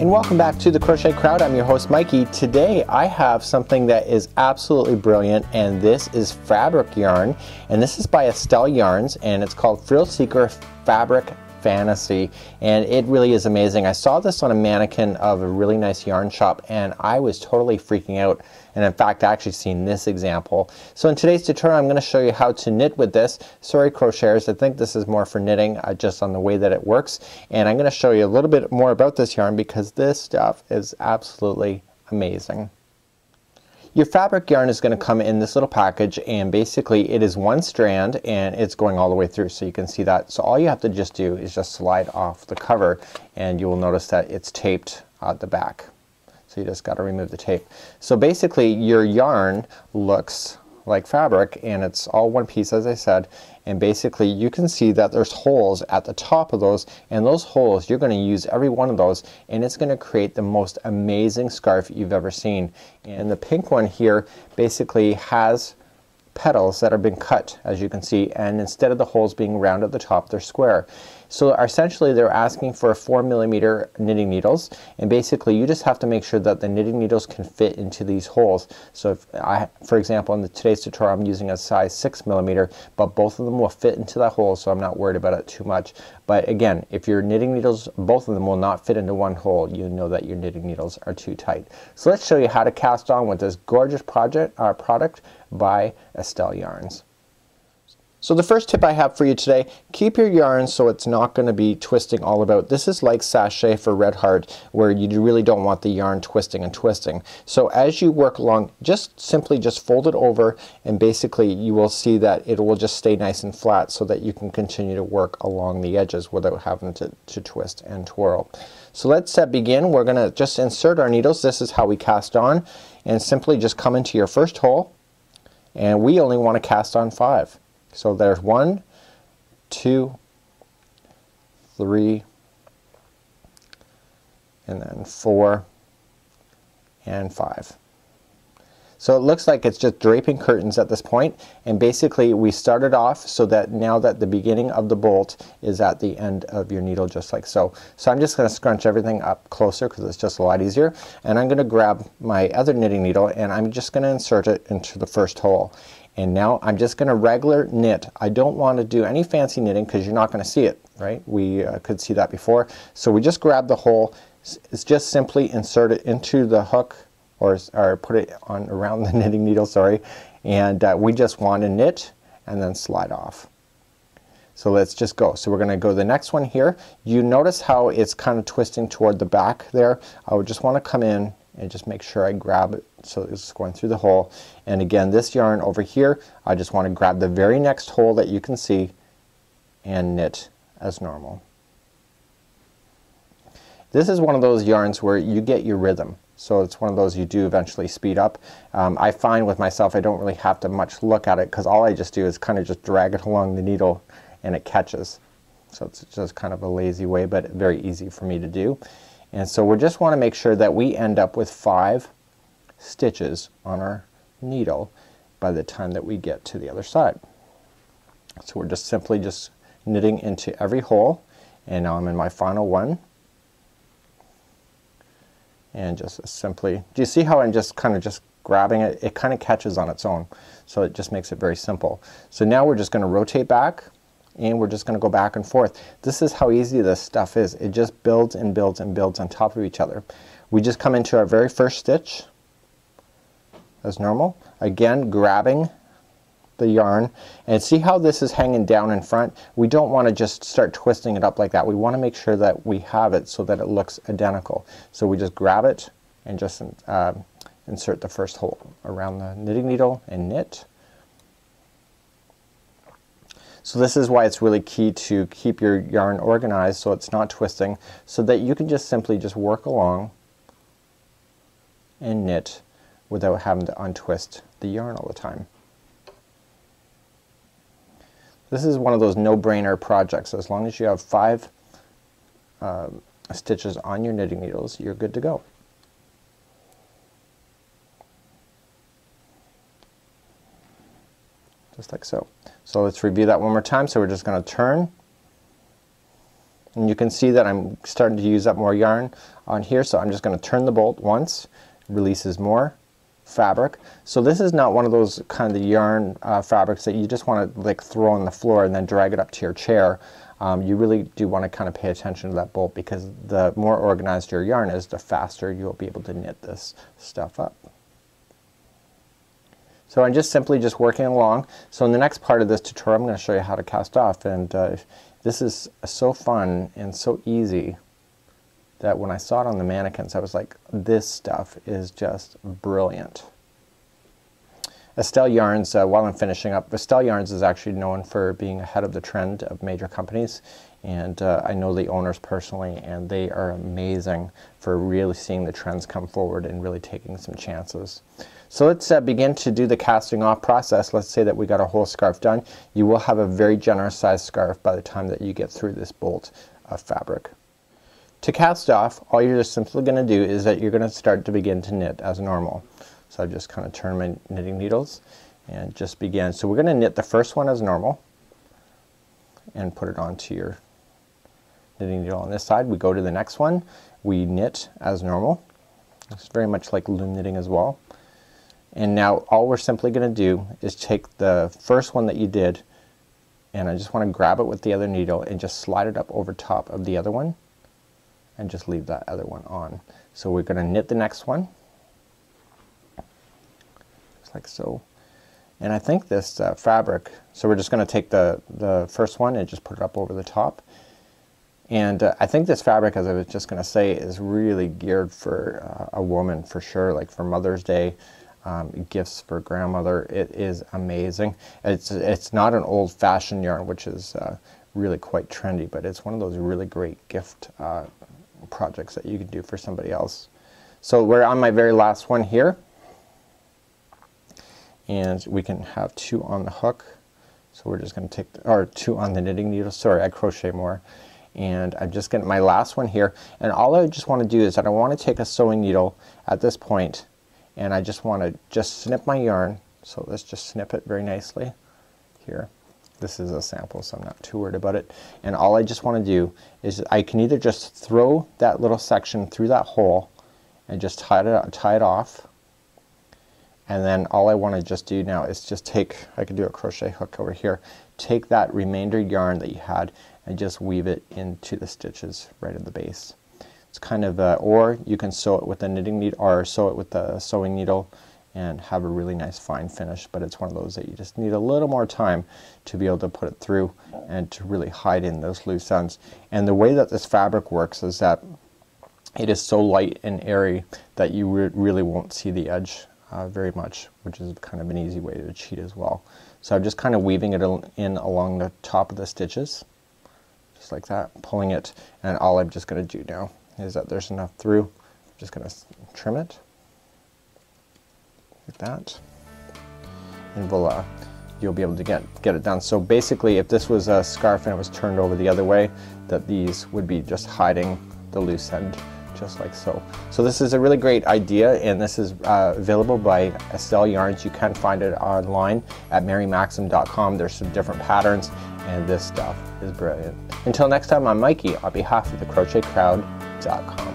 and welcome back to the Crochet Crowd. I'm your host Mikey. Today I have something that is absolutely brilliant, and this is fabric yarn, and this is by Estelle yarns, and it's called Frill Seeker Fabric Fantasy, and it really is amazing. I saw this on a mannequin of a really nice yarn shop and I was totally freaking out, and in fact I actually seen this example. So in today's tutorial I'm going to show you how to knit with this. Sorry crocheters, I think this is more for knitting, just on the way that it works, and I'm going to show you a little bit more about this yarn because this stuff is absolutely amazing. Your fabric yarn is going to come in this little package, and basically it is one strand and it's going all the way through, so you can see that. So all you have to just do is just slide off the cover and you will notice that it's taped at the back. So you just got to remove the tape. So basically your yarn looks like fabric and it's all one piece, as I said, and basically you can see that there's holes at the top of those, and those holes you're going to use every one of those, and it's going to create the most amazing scarf you've ever seen. And the pink one here basically has petals that have been cut, as you can see, and instead of the holes being round at the top, they're square. So essentially they're asking for 4mm knitting needles, and basically you just have to make sure that the knitting needles can fit into these holes. So if for example in today's tutorial I'm using a size 6mm, but both of them will fit into that hole, so I'm not worried about it too much. But again, if your knitting needles, both of them will not fit into one hole, you know that your knitting needles are too tight. So let's show you how to cast on with this gorgeous product by Estelle yarns. So the first tip I have for you today, keep your yarn so it's not going to be twisting all about. This is like sachet for Red Heart, where you really don't want the yarn twisting and twisting. So as you work along, just simply just fold it over, and basically you will see that it will just stay nice and flat so that you can continue to work along the edges without having to twist and twirl. So let's begin. We're going to just insert our needles. This is how we cast on, and simply just come into your first hole, and we only want to cast on 5. So there's 1, 2, 3, and then 4 and 5. So it looks like it's just draping curtains at this point, and basically we started off so that now that the beginning of the bolt is at the end of your needle, just like so. So I'm just going to scrunch everything up closer because it's just a lot easier, and I'm going to grab my other knitting needle and I'm just going to insert it into the first hole. And now I'm just going to regular knit. I don't want to do any fancy knitting because you're not going to see it, right? We could see that before. So we just grab the hole. It's just simply insert it into the hook, or put it on around the knitting needle, sorry, and we just want to knit and then slide off. So let's just go. So we're going to go to the next one here. You notice how it's kind of twisting toward the back there. I would just want to come in and just make sure I grab it so it's going through the hole. And again, this yarn over here, I just want to grab the very next hole that you can see and knit as normal. This is one of those yarns where you get your rhythm. So it's one of those you do eventually speed up. I find with myself I don't really have to much look at it because all I just do is kind of just drag it along the needle and it catches. So it's just kind of a lazy way, but very easy for me to do. And so we just want to make sure that we end up with 5 stitches on our needle by the time that we get to the other side. So we're just simply just knitting into every hole, and now I'm in my final one. And just simply, do you see how I'm just kind of just grabbing it? It kind of catches on its own, so it just makes it very simple. So now we're just going to rotate back, and we're just going to go back and forth. This is how easy this stuff is. It just builds and builds and builds on top of each other. We just come into our very first stitch as normal, again grabbing the yarn, and see how this is hanging down in front. We don't want to just start twisting it up like that. We want to make sure that we have it so that it looks identical. So we just grab it and just insert the first hole around the knitting needle and knit. So this is why it's really key to keep your yarn organized so it's not twisting, so that you can just simply just work along and knit without having to untwist the yarn all the time. This is one of those no-brainer projects. As long as you have 5 stitches on your knitting needles, you're good to go. Just like so. So let's review that one more time. So we're just going to turn And you can see that I'm starting to use up more yarn on here, so I'm just going to turn the bolt once, releases more fabric. So this is not one of those kind of the yarn fabrics that you just want to like throw on the floor and then drag it up to your chair. You really do want to kind of pay attention to that bolt, because the more organized your yarn is, the faster you'll be able to knit this stuff up. So I'm just simply just working along. So in the next part of this tutorial, I'm going to show you how to cast off, and this is so fun and so easy that when I saw it on the mannequins, I was like, this stuff is just brilliant. Estelle Yarns, while I'm finishing up, Estelle Yarns is actually known for being ahead of the trend of major companies, and I know the owners personally, and they are amazing for really seeing the trends come forward and really taking some chances. So let's begin to do the casting off process. Let's say that we got a whole scarf done. You will have a very generous sized scarf by the time that you get through this bolt of fabric. To cast off, all you're just simply going to do is that you're going to start to begin to knit as normal. So I just kind of turn my knitting needles and just begin. So we're going to knit the first one as normal and put it onto your knitting needle on this side. We go to the next one, we knit as normal. It's very much like loom knitting as well. And now all we're simply going to do is take the first one that you did, and I just want to grab it with the other needle and just slide it up over top of the other one and just leave that other one on. So we're going to knit the next one just like so. And I think this fabric, so we're just going to take the first one and just put it up over the top. And I think this fabric, as I was just going to say, is really geared for a woman for sure, like for Mother's Day. Gifts for grandmother. It is amazing. It's not an old-fashioned yarn, which is really quite trendy, but it's one of those really great gift projects that you can do for somebody else. So we're on my very last one here, and we can have 2 on the hook. So we're just going to take or 2 on the knitting needle. Sorry, I crochet more. And I'm just getting my last one here, and all I just want to do is that I want to take a sewing needle at this point, and I just want to just snip my yarn. So let's just snip it very nicely here. This is a sample, so I'm not too worried about it. And all I just want to do is I can either just throw that little section through that hole and just tie it off. And then all I want to just do now is just take, I can do a crochet hook over here, take that remainder yarn that you had and just weave it into the stitches right at the base. It's kind of or you can sew it with a knitting needle or sew it with the sewing needle and have a really nice fine finish, but it's one of those that you just need a little more time to be able to put it through and to really hide in those loose ends. And the way that this fabric works is that it is so light and airy that you really won't see the edge very much, which is kind of an easy way to cheat as well. So I'm just kind of weaving it in along the top of the stitches, just like that, pulling it, and all I'm just going to do now is that there's enough through. I'm just going to trim it like that, and voila, you'll be able to get it done. So basically, if this was a scarf and it was turned over the other way, that these would be just hiding the loose end, just like so. So this is a really great idea, and this is available by Estelle Yarns. You can find it online at marymaxim.com. There's some different patterns, and this stuff is brilliant. Until next time, I'm Mikey on behalf of the crochetcrowd.com.